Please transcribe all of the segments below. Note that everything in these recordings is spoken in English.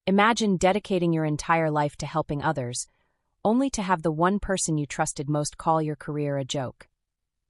Imagine dedicating your entire life to helping others, only to have the one person you trusted most call your career a joke,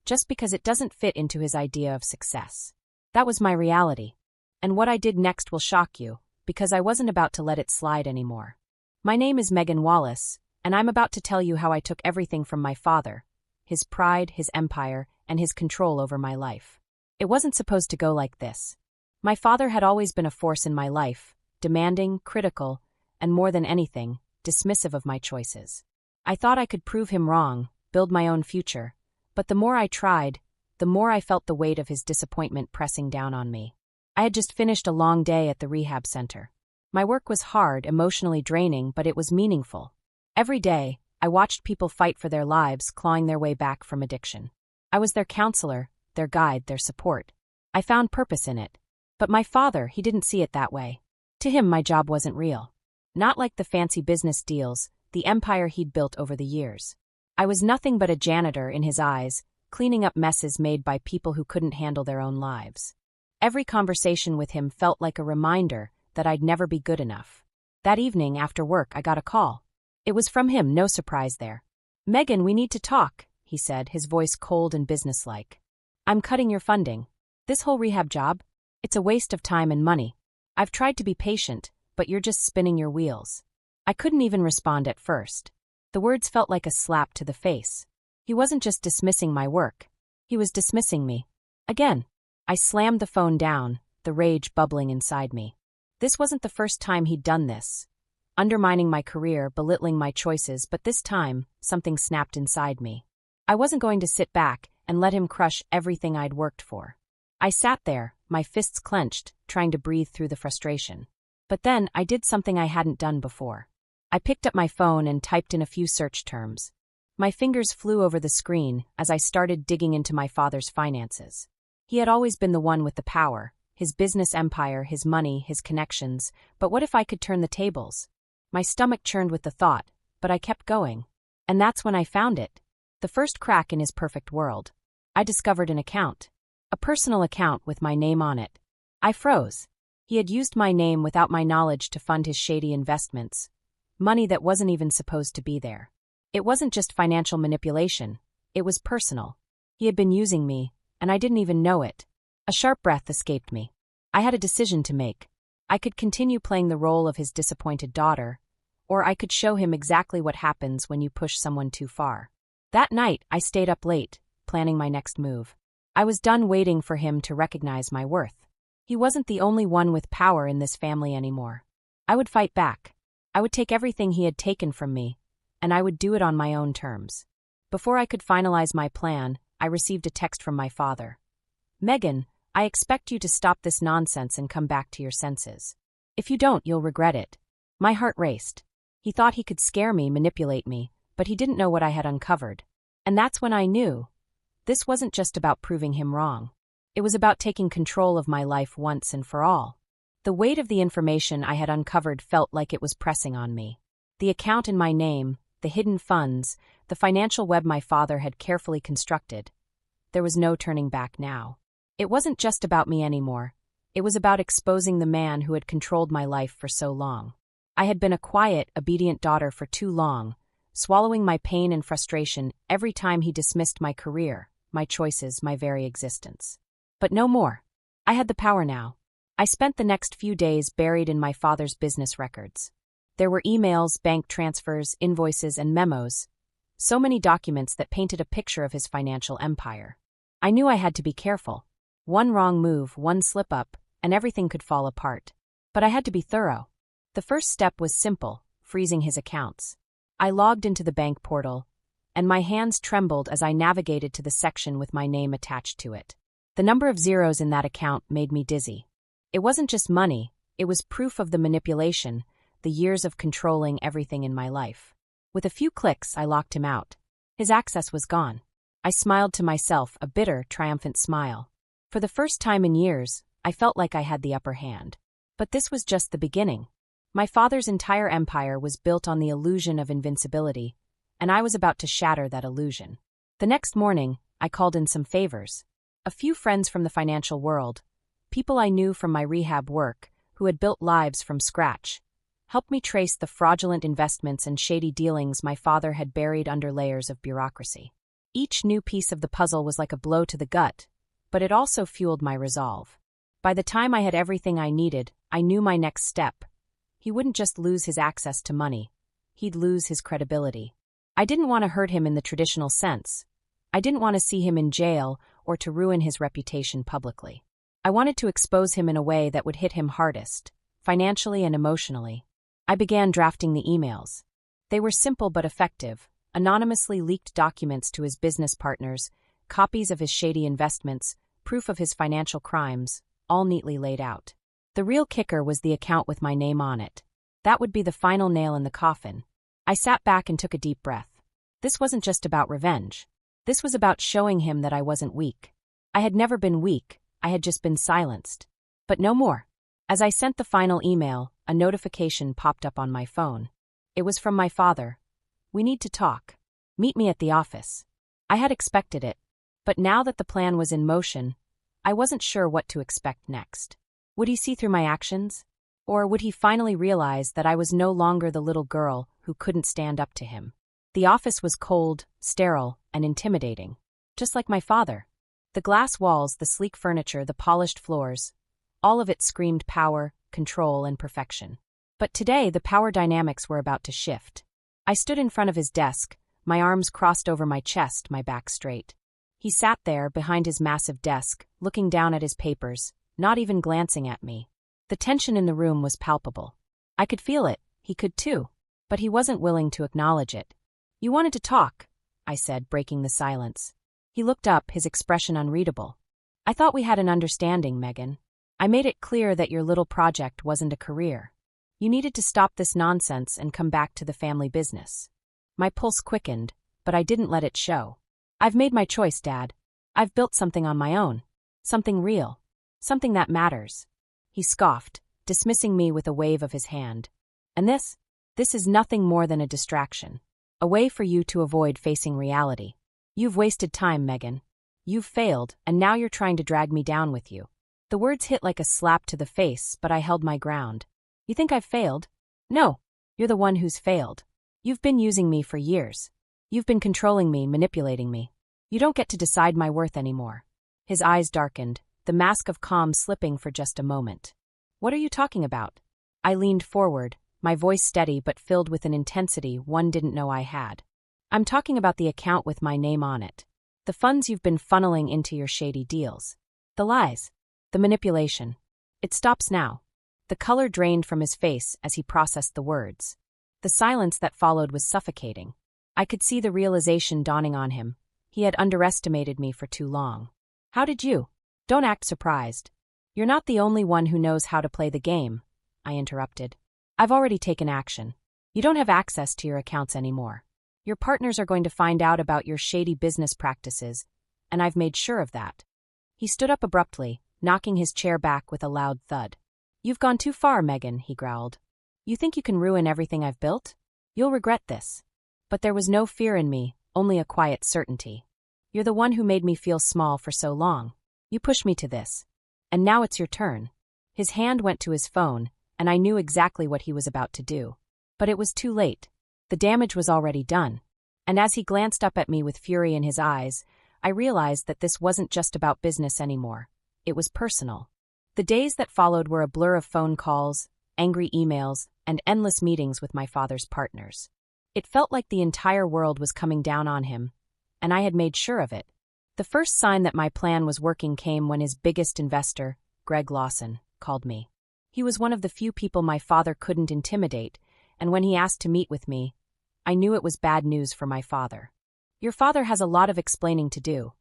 just because it doesn't fit into his idea of success. That was my reality. And what I did next will shock you, because I wasn't about to let it slide anymore. My name is Megan Wallace, and I'm about to tell you how I took everything from my father, his pride, his empire, and his control over my life. It wasn't supposed to go like this. My father had always been a force in my life, demanding, critical, and more than anything, dismissive of my choices. I thought I could prove him wrong, build my own future, but the more I tried, the more I felt the weight of his disappointment pressing down on me. I had just finished a long day at the rehab center. My work was hard, emotionally draining, but it was meaningful. Every day, I watched people fight for their lives, clawing their way back from addiction. I was their counselor, their guide, their support. I found purpose in it. But my father, he didn't see it that way. To him, my job wasn't real. Not like the fancy business deals, the empire he'd built over the years. I was nothing but a janitor in his eyes, cleaning up messes made by people who couldn't handle their own lives. Every conversation with him felt like a reminder that I'd never be good enough. That evening, after work, I got a call. It was from him, no surprise there. "Megan, we need to talk," he said, his voice cold and businesslike. "I'm cutting your funding. This whole rehab job? It's a waste of time and money. I've tried to be patient, but you're just spinning your wheels." I couldn't even respond at first. The words felt like a slap to the face. He wasn't just dismissing my work. He was dismissing me. Again. I slammed the phone down, the rage bubbling inside me. This wasn't the first time he'd done this. Undermining my career, belittling my choices, but this time, something snapped inside me. I wasn't going to sit back and let him crush everything I'd worked for. I sat there, my fists clenched, trying to breathe through the frustration. But then, I did something I hadn't done before. I picked up my phone and typed in a few search terms. My fingers flew over the screen as I started digging into my father's finances. He had always been the one with the power, his business empire, his money, his connections, but what if I could turn the tables? My stomach churned with the thought, but I kept going. And that's when I found it. The first crack in his perfect world. I discovered an account. A personal account with my name on it. I froze. He had used my name without my knowledge to fund his shady investments. Money that wasn't even supposed to be there. It wasn't just financial manipulation. It was personal. He had been using me, and I didn't even know it. A sharp breath escaped me. I had a decision to make. I could continue playing the role of his disappointed daughter, or I could show him exactly what happens when you push someone too far. That night, I stayed up late, planning my next move. I was done waiting for him to recognize my worth. He wasn't the only one with power in this family anymore. I would fight back. I would take everything he had taken from me, and I would do it on my own terms. Before I could finalize my plan, I received a text from my father. "Megan, I expect you to stop this nonsense and come back to your senses. If you don't, you'll regret it." My heart raced. He thought he could scare me, manipulate me, but he didn't know what I had uncovered. And that's when I knew. This wasn't just about proving him wrong. It was about taking control of my life once and for all. The weight of the information I had uncovered felt like it was pressing on me. The account in my name, the hidden funds, the financial web my father had carefully constructed. There was no turning back now. It wasn't just about me anymore. It was about exposing the man who had controlled my life for so long. I had been a quiet, obedient daughter for too long, swallowing my pain and frustration every time he dismissed my career, my choices, my very existence. But no more. I had the power now. I spent the next few days buried in my father's business records. There were emails, bank transfers, invoices, and memos. So many documents that painted a picture of his financial empire. I knew I had to be careful. One wrong move, one slip-up, and everything could fall apart. But I had to be thorough. The first step was simple, freezing his accounts. I logged into the bank portal, and my hands trembled as I navigated to the section with my name attached to it. The number of zeros in that account made me dizzy. It wasn't just money, it was proof of the manipulation, the years of controlling everything in my life. With a few clicks, I locked him out. His access was gone. I smiled to myself, a bitter, triumphant smile. For the first time in years, I felt like I had the upper hand. But this was just the beginning. My father's entire empire was built on the illusion of invincibility, and I was about to shatter that illusion. The next morning, I called in some favors. A few friends from the financial world, people I knew from my rehab work, who had built lives from scratch. helped me trace the fraudulent investments and shady dealings my father had buried under layers of bureaucracy. Each new piece of the puzzle was like a blow to the gut, but it also fueled my resolve. By the time I had everything I needed, I knew my next step. He wouldn't just lose his access to money. He'd lose his credibility. I didn't want to hurt him in the traditional sense. I didn't want to see him in jail or to ruin his reputation publicly. I wanted to expose him in a way that would hit him hardest, financially and emotionally. I began drafting the emails. They were simple but effective, anonymously leaked documents to his business partners, copies of his shady investments, proof of his financial crimes, all neatly laid out. The real kicker was the account with my name on it. That would be the final nail in the coffin. I sat back and took a deep breath. This wasn't just about revenge. This was about showing him that I wasn't weak. I had never been weak, I had just been silenced. But no more. As I sent the final email, a notification popped up on my phone. It was from my father. "We need to talk. Meet me at the office." I had expected it, but now that the plan was in motion, I wasn't sure what to expect next. Would he see through my actions? Or would he finally realize that I was no longer the little girl who couldn't stand up to him? The office was cold, sterile, and intimidating. Just like my father. The glass walls, the sleek furniture, the polished floors, all of it screamed power, control, and perfection. But today, the power dynamics were about to shift. I stood in front of his desk, my arms crossed over my chest, my back straight. He sat there, behind his massive desk, looking down at his papers, not even glancing at me. The tension in the room was palpable. I could feel it, he could too, but he wasn't willing to acknowledge it. "You wanted to talk," I said, breaking the silence. He looked up, his expression unreadable. "I thought we had an understanding, Megan. I made it clear that your little project wasn't a career. You needed to stop this nonsense and come back to the family business." My pulse quickened, but I didn't let it show. "I've made my choice, Dad. I've built something on my own. Something real. Something that matters." He scoffed, dismissing me with a wave of his hand. "And this? This is nothing more than a distraction. A way for you to avoid facing reality. You've wasted time, Megan. You've failed, and now you're trying to drag me down with you." The words hit like a slap to the face, but I held my ground. "You think I've failed? No. You're the one who's failed. You've been using me for years. You've been controlling me, manipulating me. You don't get to decide my worth anymore." His eyes darkened, the mask of calm slipping for just a moment. "What are you talking about?" I leaned forward, my voice steady but filled with an intensity one didn't know I had. "I'm talking about the account with my name on it. The funds you've been funneling into your shady deals. The lies. The manipulation. It stops now." The color drained from his face as he processed the words. The silence that followed was suffocating. I could see the realization dawning on him. He had underestimated me for too long. "How did you?" "Don't act surprised. You're not the only one who knows how to play the game," I interrupted. "I've already taken action. You don't have access to your accounts anymore. Your partners are going to find out about your shady business practices, and I've made sure of that." He stood up abruptly, knocking his chair back with a loud thud. "You've gone too far, Megan," he growled. "You think you can ruin everything I've built? You'll regret this." But there was no fear in me, only a quiet certainty. "You're the one who made me feel small for so long. You pushed me to this. And now it's your turn." His hand went to his phone, and I knew exactly what he was about to do. But it was too late. The damage was already done. And as he glanced up at me with fury in his eyes, I realized that this wasn't just about business anymore. It was personal. The days that followed were a blur of phone calls, angry emails, and endless meetings with my father's partners. It felt like the entire world was coming down on him, and I had made sure of it. The first sign that my plan was working came when his biggest investor, Greg Lawson, called me. He was one of the few people my father couldn't intimidate, and when he asked to meet with me, I knew it was bad news for my father. "Your father has a lot of explaining to do,"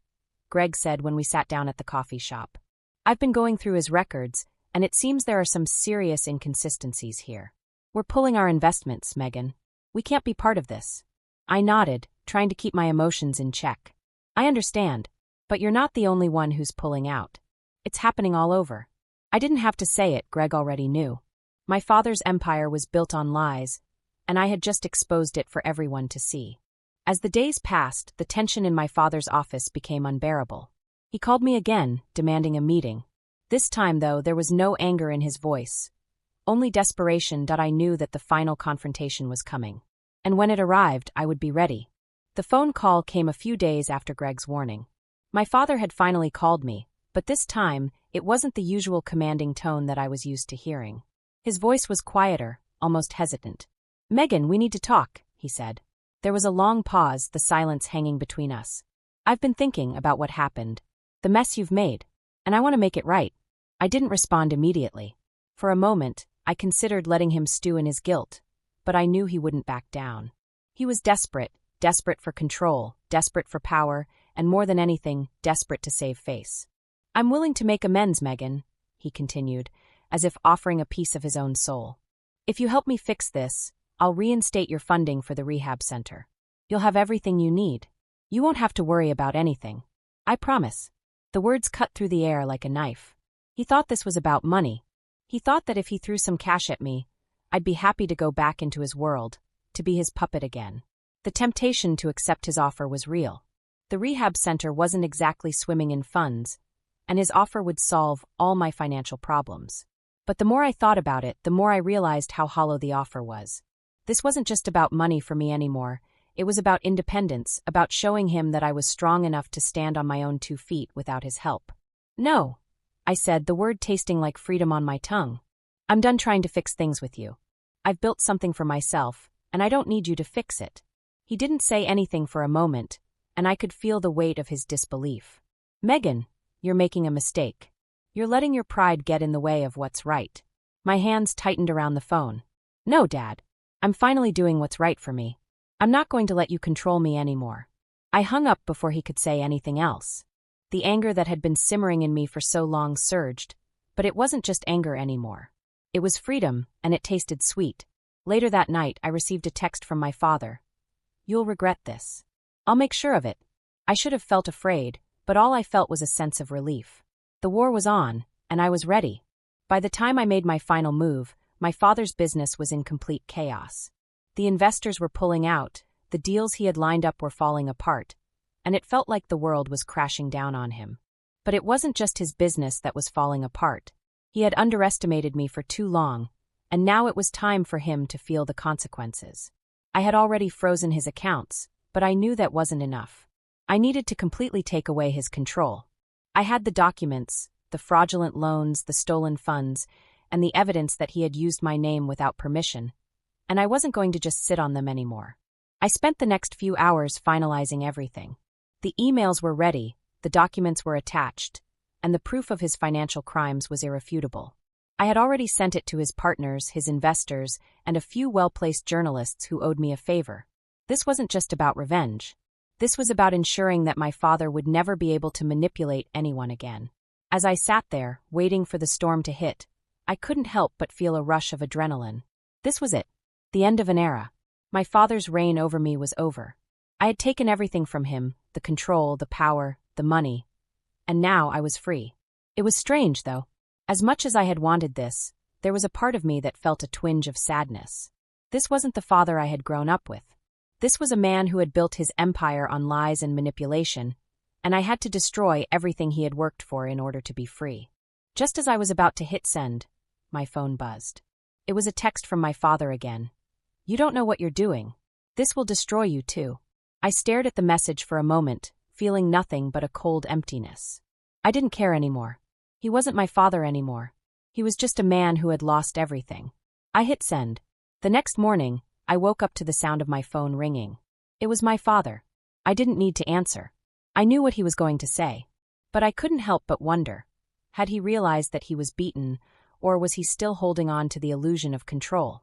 Greg said when we sat down at the coffee shop. "I've been going through his records, and it seems there are some serious inconsistencies here. We're pulling our investments, Megan. We can't be part of this." I nodded, trying to keep my emotions in check. "I understand, but you're not the only one who's pulling out. It's happening all over." I didn't have to say it, Greg already knew. My father's empire was built on lies, and I had just exposed it for everyone to see. As the days passed, the tension in my father's office became unbearable. He called me again, demanding a meeting. This time, though, there was no anger in his voice, only desperation that I knew that the final confrontation was coming. And when it arrived, I would be ready. The phone call came a few days after Greg's warning. My father had finally called me, but this time, it wasn't the usual commanding tone that I was used to hearing. His voice was quieter, almost hesitant. "Megan, we need to talk," he said. There was a long pause, the silence hanging between us. "I've been thinking about what happened. The mess you've made. And I want to make it right." I didn't respond immediately. For a moment, I considered letting him stew in his guilt, but I knew he wouldn't back down. He was desperate for control, desperate for power, and more than anything, desperate to save face. "I'm willing to make amends, Megan," he continued, as if offering a piece of his own soul. "If you help me fix this, I'll reinstate your funding for the rehab center. You'll have everything you need. You won't have to worry about anything. I promise." The words cut through the air like a knife. He thought this was about money. He thought that if he threw some cash at me, I'd be happy to go back into his world, to be his puppet again. The temptation to accept his offer was real. The rehab center wasn't exactly swimming in funds, and his offer would solve all my financial problems. But the more I thought about it, the more I realized how hollow the offer was. This wasn't just about money for me anymore. It was about independence, about showing him that I was strong enough to stand on my own 2 feet without his help. "No," I said, the word tasting like freedom on my tongue. "I'm done trying to fix things with you. I've built something for myself, and I don't need you to fix it." He didn't say anything for a moment, and I could feel the weight of his disbelief. "Megan, you're making a mistake. You're letting your pride get in the way of what's right." My hands tightened around the phone. "No, Dad. I'm finally doing what's right for me. I'm not going to let you control me anymore." I hung up before he could say anything else. The anger that had been simmering in me for so long surged, but it wasn't just anger anymore. It was freedom, and it tasted sweet. Later that night, I received a text from my father. "You'll regret this." "I'll make sure of it." I should have felt afraid, but all I felt was a sense of relief. The war was on, and I was ready. By the time I made my final move, my father's business was in complete chaos. The investors were pulling out, the deals he had lined up were falling apart, and it felt like the world was crashing down on him. But it wasn't just his business that was falling apart. He had underestimated me for too long, and now it was time for him to feel the consequences. I had already frozen his accounts, but I knew that wasn't enough. I needed to completely take away his control. I had the documents, the fraudulent loans, the stolen funds, and the evidence that he had used my name without permission, and I wasn't going to just sit on them anymore. I spent the next few hours finalizing everything. The emails were ready, the documents were attached, and the proof of his financial crimes was irrefutable. I had already sent it to his partners, his investors, and a few well-placed journalists who owed me a favor. This wasn't just about revenge. This was about ensuring that my father would never be able to manipulate anyone again. As I sat there, waiting for the storm to hit, I couldn't help but feel a rush of adrenaline. This was it. The end of an era. My father's reign over me was over. I had taken everything from him, the control, the power, the money, and now I was free. It was strange, though. As much as I had wanted this, there was a part of me that felt a twinge of sadness. This wasn't the father I had grown up with. This was a man who had built his empire on lies and manipulation, and I had to destroy everything he had worked for in order to be free. Just as I was about to hit send, my phone buzzed. It was a text from my father again. "You don't know what you're doing. This will destroy you too." I stared at the message for a moment, feeling nothing but a cold emptiness. I didn't care anymore. He wasn't my father anymore. He was just a man who had lost everything. I hit send. The next morning, I woke up to the sound of my phone ringing. It was my father. I didn't need to answer. I knew what he was going to say. But I couldn't help but wonder. Had he realized that he was beaten, or was he still holding on to the illusion of control?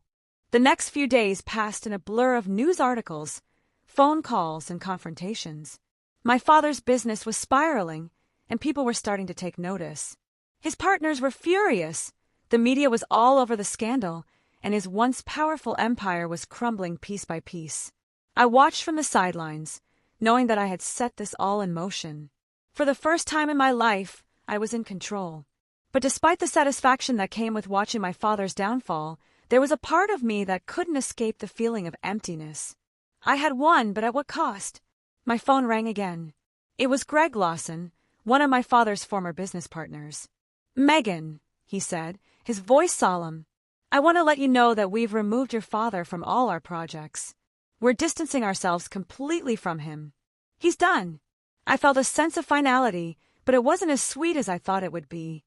The next few days passed in a blur of news articles, phone calls, and confrontations. My father's business was spiraling, and people were starting to take notice. His partners were furious. The media was all over the scandal, and his once powerful empire was crumbling piece by piece. I watched from the sidelines, knowing that I had set this all in motion. For the first time in my life, I was in control. But despite the satisfaction that came with watching my father's downfall, there was a part of me that couldn't escape the feeling of emptiness. I had won, but at what cost? My phone rang again. It was Greg Lawson, one of my father's former business partners. "Megan," he said, his voice solemn, I want to let you know that we've removed your father from all our projects. We're distancing ourselves completely from him. He's done. I felt a sense of finality, but it wasn't as sweet as I thought it would be.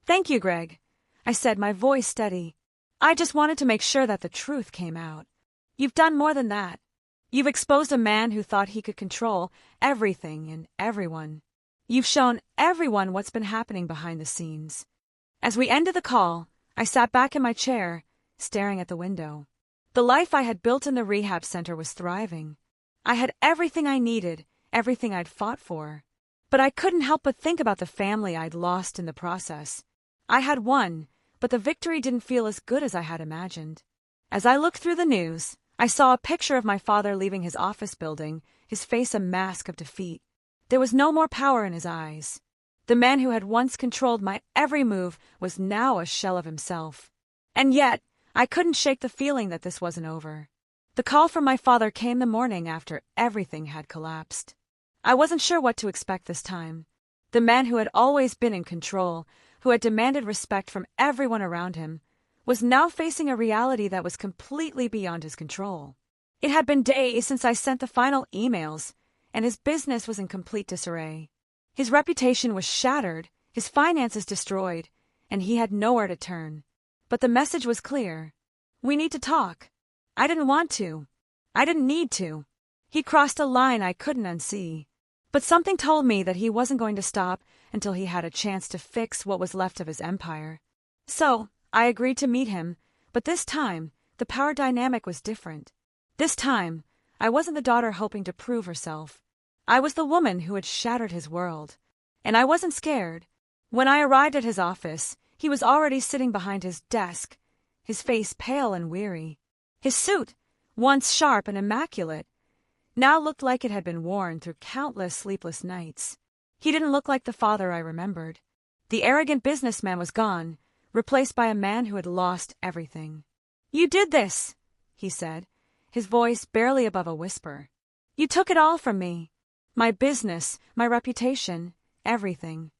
Thank you, Greg, I said, my voice steady. I just wanted to make sure that the truth came out. You've done more than that. You've exposed a man who thought he could control everything and everyone. You've shown everyone what's been happening behind the scenes. As we ended the call, I sat back in my chair, staring at the window. The life I had built in the rehab center was thriving. I had everything I needed, everything I'd fought for. But I couldn't help but think about the family I'd lost in the process. I had won, but the victory didn't feel as good as I had imagined. As I looked through the news, I saw a picture of my father leaving his office building, his face a mask of defeat. There was no more power in his eyes. The man who had once controlled my every move was now a shell of himself. And yet, I couldn't shake the feeling that this wasn't over. The call from my father came the morning after everything had collapsed. I wasn't sure what to expect this time. The man who had always been in control, who had demanded respect from everyone around him, was now facing a reality that was completely beyond his control. It had been days since I sent the final emails, and his business was in complete disarray. His reputation was shattered, his finances destroyed, and he had nowhere to turn. But the message was clear. We need to talk. I didn't want to. I didn't need to. He crossed a line I couldn't unsee. But something told me that he wasn't going to stop until he had a chance to fix what was left of his empire. So, I agreed to meet him, but this time, the power dynamic was different. This time, I wasn't the daughter hoping to prove herself. I was the woman who had shattered his world. And I wasn't scared. When I arrived at his office, he was already sitting behind his desk, his face pale and weary. His suit, once sharp and immaculate, now looked like it had been worn through countless sleepless nights. He didn't look like the father I remembered. The arrogant businessman was gone, replaced by a man who had lost everything. "You did this," he said, his voice barely above a whisper. "You took it all from me. My business, my reputation, everything."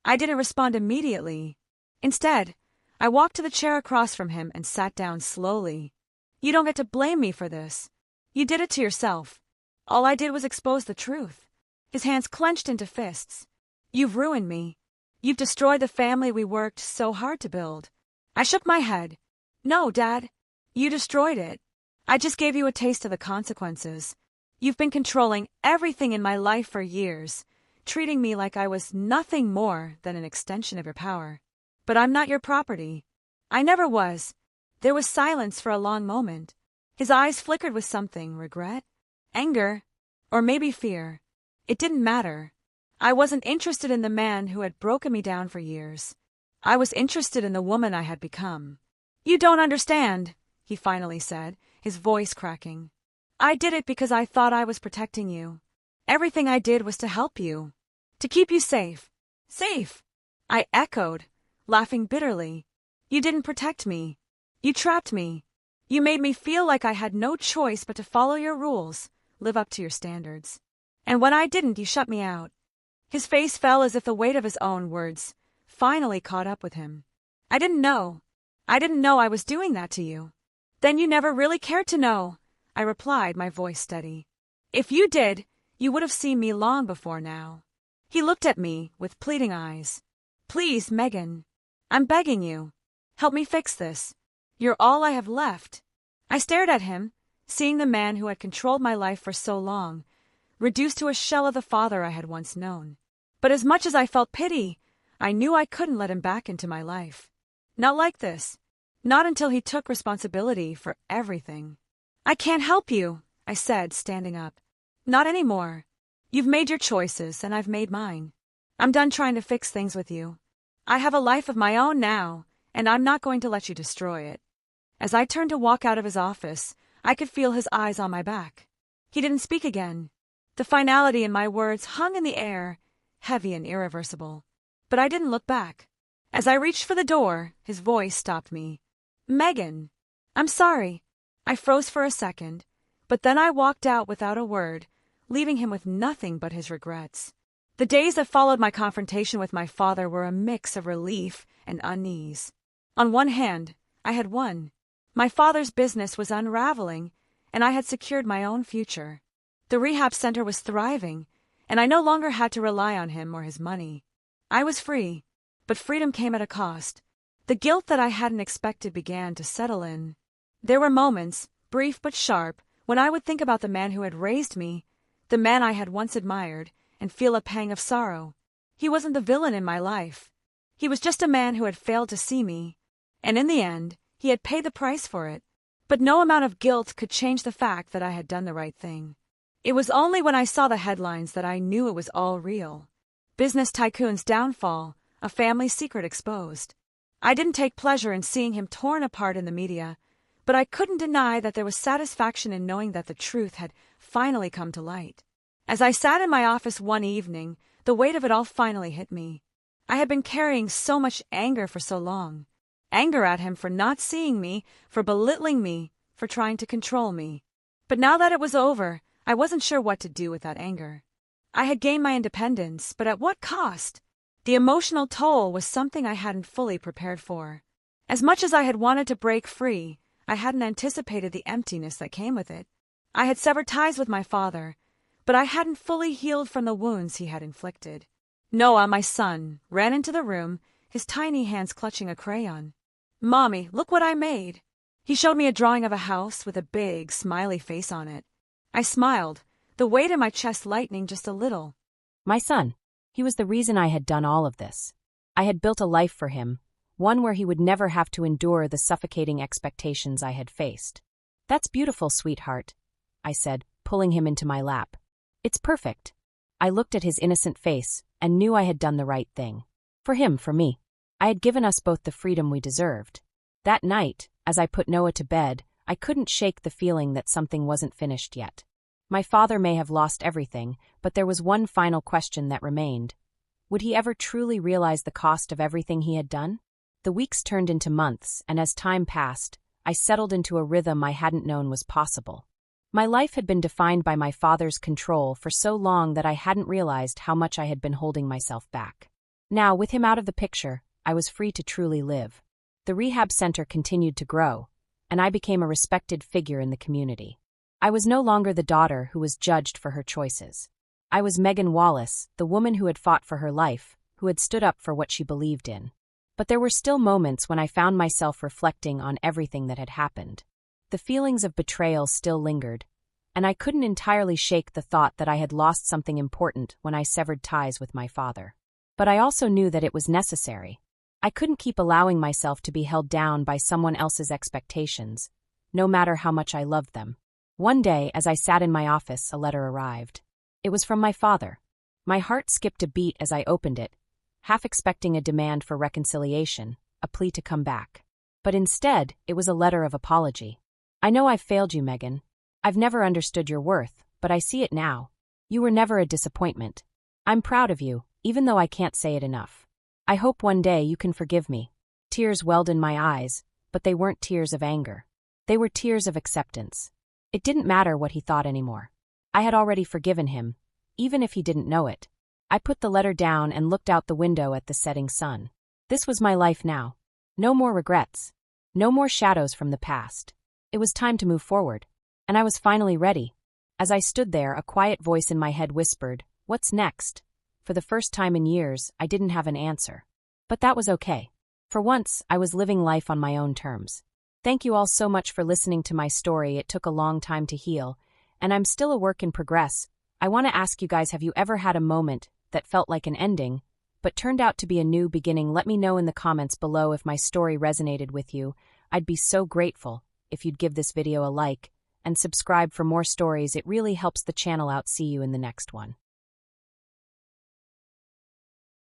I didn't respond immediately. Instead, I walked to the chair across from him and sat down slowly. "You don't get to blame me for this. You did it to yourself. All I did was expose the truth." His hands clenched into fists. "You've ruined me. You've destroyed the family we worked so hard to build." I shook my head. "No, Dad. You destroyed it. I just gave you a taste of the consequences. You've been controlling everything in my life for years, treating me like I was nothing more than an extension of your power. But I'm not your property. I never was." There was silence for a long moment. His eyes flickered with something, regret, anger, or maybe fear. It didn't matter. I wasn't interested in the man who had broken me down for years. I was interested in the woman I had become. "You don't understand," he finally said, his voice cracking. "I did it because I thought I was protecting you. Everything I did was to help you, to keep you safe." "Safe?" I echoed, laughing bitterly. "You didn't protect me. You trapped me. You made me feel like I had no choice but to follow your rules, live up to your standards. And when I didn't, you shut me out." His face fell as if the weight of his own words finally caught up with him. I didn't know I was doing that to you." "Then you never really cared to know," I replied, my voice steady. "If you did, you would have seen me long before now." He looked at me with pleading eyes. "Please, Megan. I'm begging you. Help me fix this. You're all I have left." I stared at him, seeing the man who had controlled my life for so long, reduced to a shell of the father I had once known. But as much as I felt pity, I knew I couldn't let him back into my life. Not like this. Not until he took responsibility for everything. "I can't help you," I said, standing up. "Not anymore. You've made your choices, and I've made mine. I'm done trying to fix things with you. I have a life of my own now, and I'm not going to let you destroy it." As I turned to walk out of his office, I could feel his eyes on my back. He didn't speak again. The finality in my words hung in the air, heavy and irreversible. But I didn't look back. As I reached for the door, his voice stopped me. "Megan, I'm sorry." I froze for a second, but then I walked out without a word, leaving him with nothing but his regrets. The days that followed my confrontation with my father were a mix of relief and unease. On one hand, I had won. My father's business was unraveling, and I had secured my own future. The rehab center was thriving, and I no longer had to rely on him or his money. I was free, but freedom came at a cost. The guilt that I hadn't expected began to settle in. There were moments, brief but sharp, when I would think about the man who had raised me, the man I had once admired, and feel a pang of sorrow. He wasn't the villain in my life. He was just a man who had failed to see me, and in the end, he had paid the price for it. But no amount of guilt could change the fact that I had done the right thing. It was only when I saw the headlines that I knew it was all real. Business tycoon's downfall, a family secret exposed. I didn't take pleasure in seeing him torn apart in the media, but I couldn't deny that there was satisfaction in knowing that the truth had finally come to light. As I sat in my office one evening, the weight of it all finally hit me. I had been carrying so much anger for so long. Anger at him for not seeing me, for belittling me, for trying to control me. But now that it was over, I wasn't sure what to do with that anger. I had gained my independence, but at what cost? The emotional toll was something I hadn't fully prepared for. As much as I had wanted to break free, I hadn't anticipated the emptiness that came with it. I had severed ties with my father, but I hadn't fully healed from the wounds he had inflicted. Noah, my son, ran into the room, his tiny hands clutching a crayon. "Mommy, look what I made." He showed me a drawing of a house with a big, smiley face on it. I smiled, the weight in my chest lightening just a little. My son. He was the reason I had done all of this. I had built a life for him, one where he would never have to endure the suffocating expectations I had faced. "That's beautiful, sweetheart," I said, pulling him into my lap. "It's perfect." I looked at his innocent face and knew I had done the right thing. For him, for me. I had given us both the freedom we deserved. That night, as I put Noah to bed, I couldn't shake the feeling that something wasn't finished yet. My father may have lost everything, but there was one final question that remained. Would he ever truly realize the cost of everything he had done? The weeks turned into months, and as time passed, I settled into a rhythm I hadn't known was possible. My life had been defined by my father's control for so long that I hadn't realized how much I had been holding myself back. Now, with him out of the picture, I was free to truly live. The rehab center continued to grow, and I became a respected figure in the community. I was no longer the daughter who was judged for her choices. I was Megan Wallace, the woman who had fought for her life, who had stood up for what she believed in. But there were still moments when I found myself reflecting on everything that had happened. The feelings of betrayal still lingered, and I couldn't entirely shake the thought that I had lost something important when I severed ties with my father. But I also knew that it was necessary. I couldn't keep allowing myself to be held down by someone else's expectations, no matter how much I loved them. One day, as I sat in my office, a letter arrived. It was from my father. My heart skipped a beat as I opened it, half expecting a demand for reconciliation, a plea to come back. But instead, it was a letter of apology. "I know I've failed you, Megan. I've never understood your worth, but I see it now. You were never a disappointment. I'm proud of you, even though I can't say it enough. I hope one day you can forgive me." Tears welled in my eyes, but they weren't tears of anger. They were tears of acceptance. It didn't matter what he thought anymore. I had already forgiven him, even if he didn't know it. I put the letter down and looked out the window at the setting sun. This was my life now. No more regrets. No more shadows from the past. It was time to move forward. And I was finally ready. As I stood there, a quiet voice in my head whispered, "What's next?" For the first time in years, I didn't have an answer. But that was okay. For once, I was living life on my own terms. Thank you all so much for listening to my story. It took a long time to heal, and I'm still a work in progress. I want to ask you guys, have you ever had a moment that felt like an ending, but turned out to be a new beginning? Let me know in the comments below if my story resonated with you. I'd be so grateful if you'd give this video a like and subscribe for more stories. It really helps the channel out. See you in the next one.